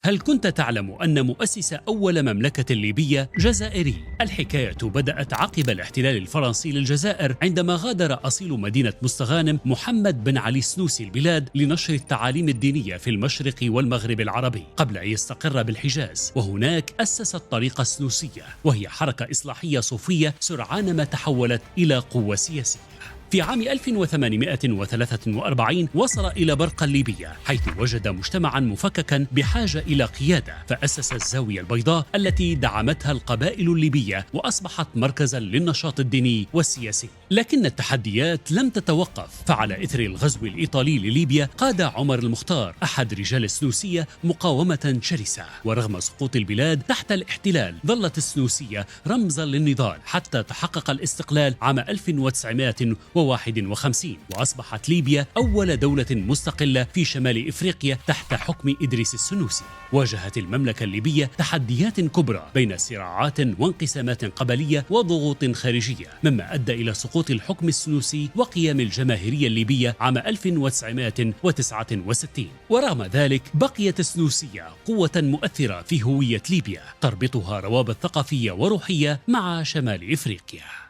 هل كنت تعلم أن مؤسس أول مملكة ليبية جزائري؟ الحكاية بدأت عقب الاحتلال الفرنسي للجزائر عندما غادر أصيل مدينة مستغانم محمد بن علي السنوسي البلاد لنشر التعاليم الدينية في المشرق والمغرب العربي قبل أن يستقر بالحجاز، وهناك أسس الطريقة السنوسية، وهي حركة إصلاحية صوفية سرعان ما تحولت إلى قوة سياسية. في عام 1843 وصل إلى برقة الليبية، حيث وجد مجتمعا مفككا بحاجة إلى قيادة، فأسس الزاوية البيضاء التي دعمتها القبائل الليبية وأصبحت مركزا للنشاط الديني والسياسي. لكن التحديات لم تتوقف، فعلى إثر الغزو الإيطالي لليبيا قاد عمر المختار أحد رجال السنوسية مقاومة شرسة، ورغم سقوط البلاد تحت الاحتلال ظلت السنوسية رمزا للنضال حتى تحقق الاستقلال عام 1951، وأصبحت ليبيا أول دولة مستقلة في شمال إفريقيا تحت حكم إدريس السنوسي. واجهت المملكة الليبية تحديات كبرى بين صراعات وانقسامات قبلية وضغوط خارجية، مما أدى إلى سقوط الحكم السنوسي وقيام الجماهيرية الليبية عام 1969. ورغم ذلك بقيت السنوسية قوة مؤثرة في هوية ليبيا، تربطها روابط ثقافية وروحية مع شمال إفريقيا.